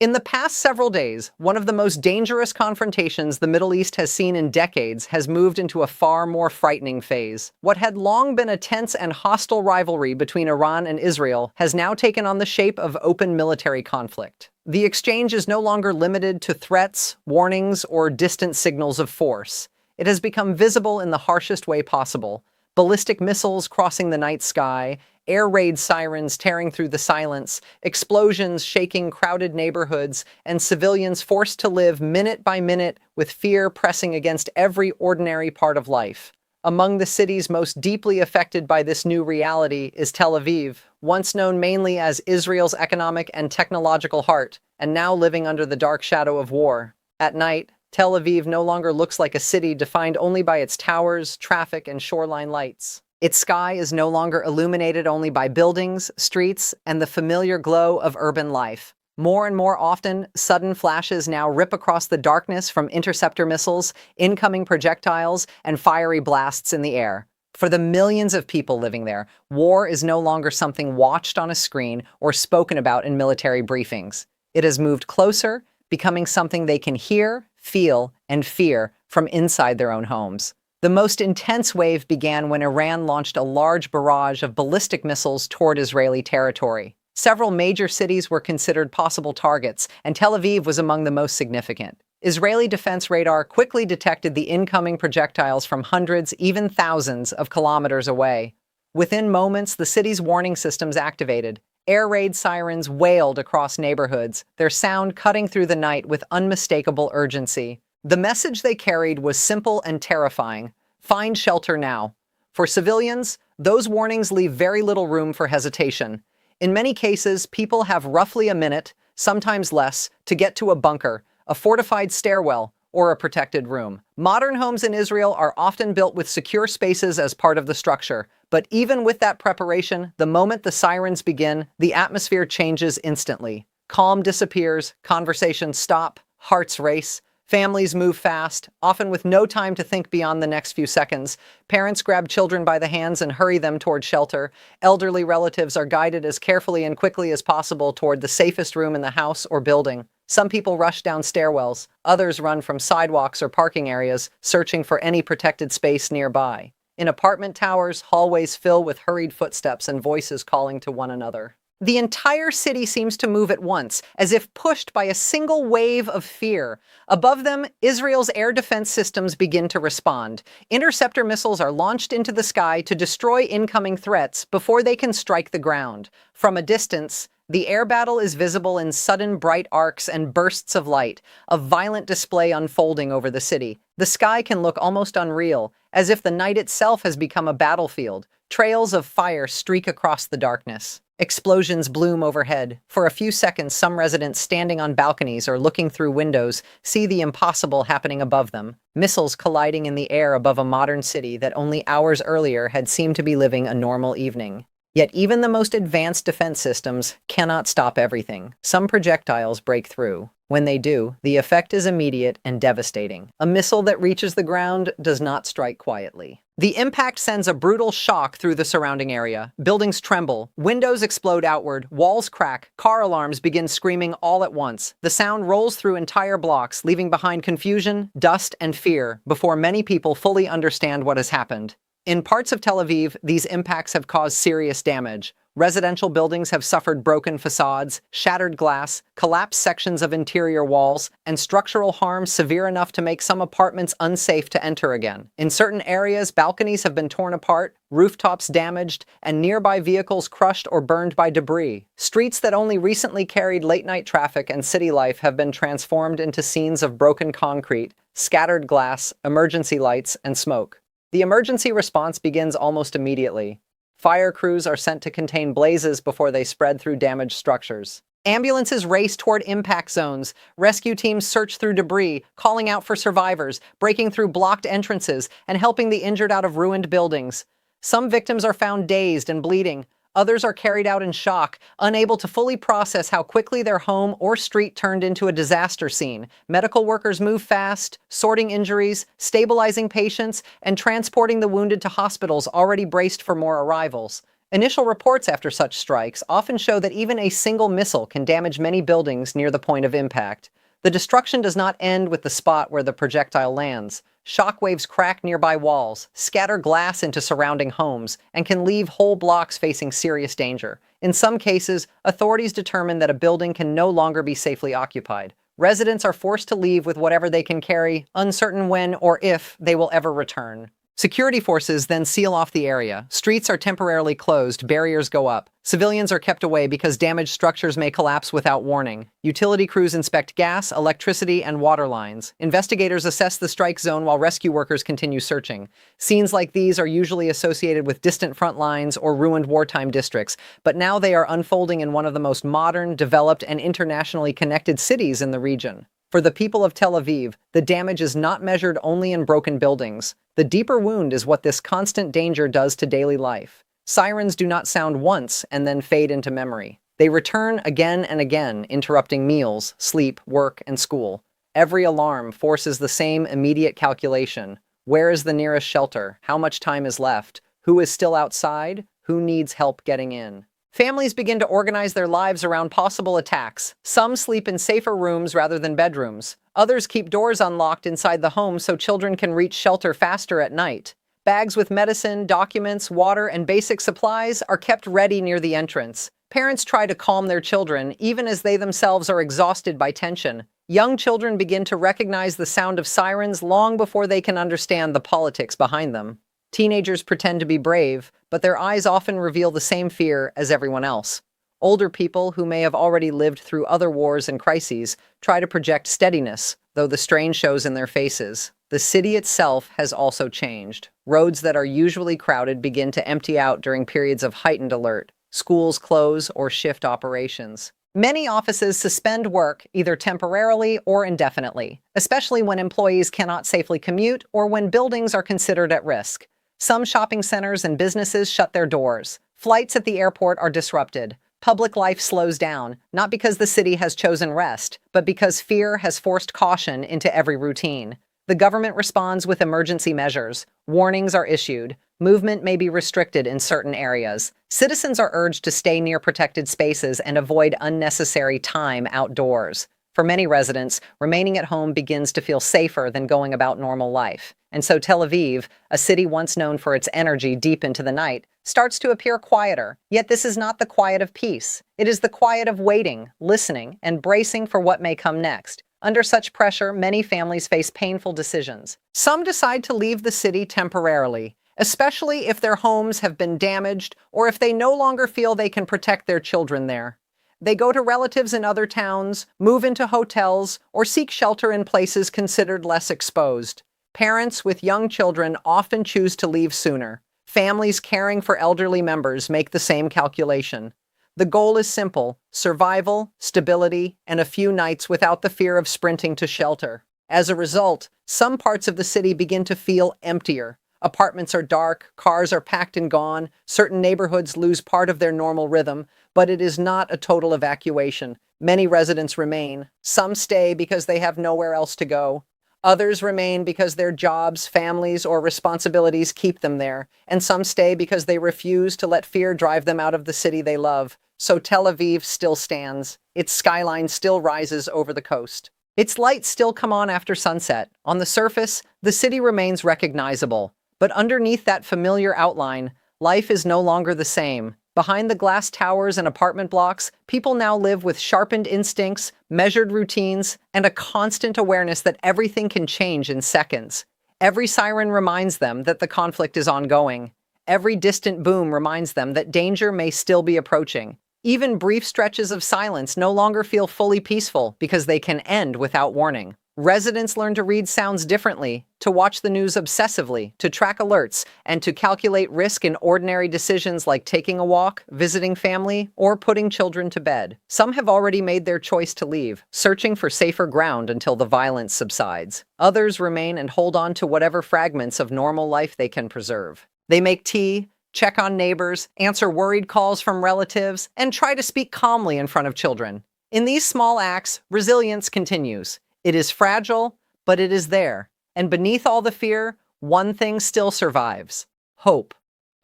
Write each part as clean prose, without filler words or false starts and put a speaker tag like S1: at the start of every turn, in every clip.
S1: In the past several days, one of the most dangerous confrontations the Middle East has seen in decades has moved into a far more frightening phase. What had long been a tense and hostile rivalry between Iran and Israel has now taken on the shape of open military conflict. The exchange is no longer limited to threats, warnings, or distant signals of force. It has become visible in the harshest way possible. Ballistic missiles crossing the night sky, air raid sirens tearing through the silence, explosions shaking crowded neighborhoods, and civilians forced to live minute by minute with fear pressing against every ordinary part of life. Among the cities most deeply affected by this new reality is Tel Aviv, once known mainly as Israel's economic and technological heart, and now living under the dark shadow of war. At night, Tel Aviv no longer looks like a city defined only by its towers, traffic, and shoreline lights. Its sky is no longer illuminated only by buildings, streets, and the familiar glow of urban life. More and more often, sudden flashes now rip across the darkness from interceptor missiles, incoming projectiles, and fiery blasts in the air. For the millions of people living there, war is no longer something watched on a screen or spoken about in military briefings. It has moved closer, becoming something they can hear, feel, and fear from inside their own homes. The most intense wave began when Iran launched a large barrage of ballistic missiles toward Israeli territory. Several major cities were considered possible targets, and Tel Aviv was among the most significant. Israeli defense radar quickly detected the incoming projectiles from hundreds, even thousands, of kilometers away. Within moments, the city's warning systems activated. Air raid sirens wailed across neighborhoods, their sound cutting through the night with unmistakable urgency. The message they carried was simple and terrifying: find shelter now. For civilians, those warnings leave very little room for hesitation. In many cases, people have roughly a minute, sometimes less, to get to a bunker, a fortified stairwell, or a protected room. Modern homes in Israel are often built with secure spaces as part of the structure. But even with that preparation, the moment the sirens begin, the atmosphere changes instantly. Calm disappears, conversations stop, hearts race. Families move fast, often with no time to think beyond the next few seconds. Parents grab children by the hands and hurry them toward shelter. Elderly relatives are guided as carefully and quickly as possible toward the safest room in the house or building. Some people rush down stairwells. Others run from sidewalks or parking areas, searching for any protected space nearby. In apartment towers, hallways fill with hurried footsteps and voices calling to one another. The entire city seems to move at once, as if pushed by a single wave of fear. Above them, Israel's air defense systems begin to respond. Interceptor missiles are launched into the sky to destroy incoming threats before they can strike the ground. From a distance, the air battle is visible in sudden bright arcs and bursts of light, a violent display unfolding over the city. The sky can look almost unreal, as if the night itself has become a battlefield. Trails of fire streak across the darkness. Explosions bloom overhead. For a few seconds, some residents standing on balconies or looking through windows see the impossible happening above them. Missiles colliding in the air above a modern city that only hours earlier had seemed to be living a normal evening. Yet even the most advanced defense systems cannot stop everything. Some projectiles break through. When they do, the effect is immediate and devastating. A missile that reaches the ground does not strike quietly. The impact sends a brutal shock through the surrounding area. Buildings tremble, windows explode outward, walls crack, car alarms begin screaming all at once. The sound rolls through entire blocks, leaving behind confusion, dust, and fear before many people fully understand what has happened. In parts of Tel Aviv, these impacts have caused serious damage. Residential buildings have suffered broken facades, shattered glass, collapsed sections of interior walls, and structural harm severe enough to make some apartments unsafe to enter again. In certain areas, balconies have been torn apart, rooftops damaged, and nearby vehicles crushed or burned by debris. Streets that only recently carried late-night traffic and city life have been transformed into scenes of broken concrete, scattered glass, emergency lights, and smoke. The emergency response begins almost immediately. Fire crews are sent to contain blazes before they spread through damaged structures. Ambulances race toward impact zones. Rescue teams search through debris, calling out for survivors, breaking through blocked entrances, and helping the injured out of ruined buildings. Some victims are found dazed and bleeding. Others are carried out in shock, unable to fully process how quickly their home or street turned into a disaster scene. Medical workers move fast, sorting injuries, stabilizing patients, and transporting the wounded to hospitals already braced for more arrivals. Initial reports after such strikes often show that even a single missile can damage many buildings near the point of impact. The destruction does not end with the spot where the projectile lands. Shockwaves crack nearby walls, scatter glass into surrounding homes, and can leave whole blocks facing serious danger. In some cases, authorities determine that a building can no longer be safely occupied. Residents are forced to leave with whatever they can carry, uncertain when or if they will ever return. Security forces then seal off the area. Streets are temporarily closed, barriers go up. Civilians are kept away because damaged structures may collapse without warning. Utility crews inspect gas, electricity, and water lines. Investigators assess the strike zone while rescue workers continue searching. Scenes like these are usually associated with distant front lines or ruined wartime districts, but now they are unfolding in one of the most modern, developed, and internationally connected cities in the region. For the people of Tel Aviv, the damage is not measured only in broken buildings. The deeper wound is what this constant danger does to daily life. Sirens do not sound once and then fade into memory. They return again and again, interrupting meals, sleep, work, and school. Every alarm forces the same immediate calculation. Where is the nearest shelter? How much time is left? Who is still outside? Who needs help getting in? Families begin to organize their lives around possible attacks. Some sleep in safer rooms rather than bedrooms. Others keep doors unlocked inside the home so children can reach shelter faster at night. Bags with medicine, documents, water, and basic supplies are kept ready near the entrance. Parents try to calm their children, even as they themselves are exhausted by tension. Young children begin to recognize the sound of sirens long before they can understand the politics behind them. Teenagers pretend to be brave, but their eyes often reveal the same fear as everyone else. Older people, who may have already lived through other wars and crises, try to project steadiness, though the strain shows in their faces. The city itself has also changed. Roads that are usually crowded begin to empty out during periods of heightened alert. Schools close or shift operations. Many offices suspend work, either temporarily or indefinitely, especially when employees cannot safely commute or when buildings are considered at risk. Some shopping centers and businesses shut their doors. Flights at the airport are disrupted. Public life slows down, not because the city has chosen rest, but because fear has forced caution into every routine. The government responds with emergency measures. Warnings are issued. Movement may be restricted in certain areas. Citizens are urged to stay near protected spaces and avoid unnecessary time outdoors. For many residents, remaining at home begins to feel safer than going about normal life. And so Tel Aviv, a city once known for its energy deep into the night, starts to appear quieter. Yet this is not the quiet of peace. It is the quiet of waiting, listening, and bracing for what may come next. Under such pressure, many families face painful decisions. Some decide to leave the city temporarily, especially if their homes have been damaged or if they no longer feel they can protect their children there. They go to relatives in other towns, move into hotels, or seek shelter in places considered less exposed. Parents with young children often choose to leave sooner. Families caring for elderly members make the same calculation. The goal is simple: survival, stability, and a few nights without the fear of sprinting to shelter. As a result, some parts of the city begin to feel emptier. Apartments are dark, cars are packed and gone, certain neighborhoods lose part of their normal rhythm, but it is not a total evacuation. Many residents remain. Some stay because they have nowhere else to go. Others remain because their jobs, families, or responsibilities keep them there. And some stay because they refuse to let fear drive them out of the city they love. So Tel Aviv still stands. Its skyline still rises over the coast. Its lights still come on after sunset. On the surface, the city remains recognizable. But underneath that familiar outline, life is no longer the same. Behind the glass towers and apartment blocks, people now live with sharpened instincts, measured routines, and a constant awareness that everything can change in seconds. Every siren reminds them that the conflict is ongoing. Every distant boom reminds them that danger may still be approaching. Even brief stretches of silence no longer feel fully peaceful because they can end without warning. Residents learn to read sounds differently, to watch the news obsessively, to track alerts, and to calculate risk in ordinary decisions like taking a walk, visiting family, or putting children to bed. Some have already made their choice to leave, searching for safer ground until the violence subsides. Others remain and hold on to whatever fragments of normal life they can preserve. They make tea, check on neighbors, answer worried calls from relatives, and try to speak calmly in front of children. In these small acts, resilience continues. It is fragile, but it is there. And beneath all the fear, one thing still survives: hope.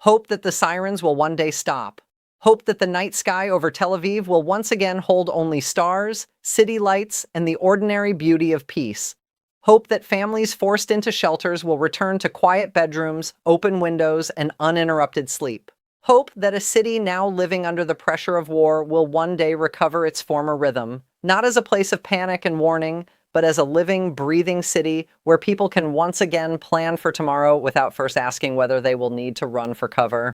S1: Hope that the sirens will one day stop. Hope that the night sky over Tel Aviv will once again hold only stars, city lights, and the ordinary beauty of peace. Hope that families forced into shelters will return to quiet bedrooms, open windows, and uninterrupted sleep. Hope that a city now living under the pressure of war will one day recover its former rhythm, not as a place of panic and warning, but as a living, breathing city where people can once again plan for tomorrow without first asking whether they will need to run for cover.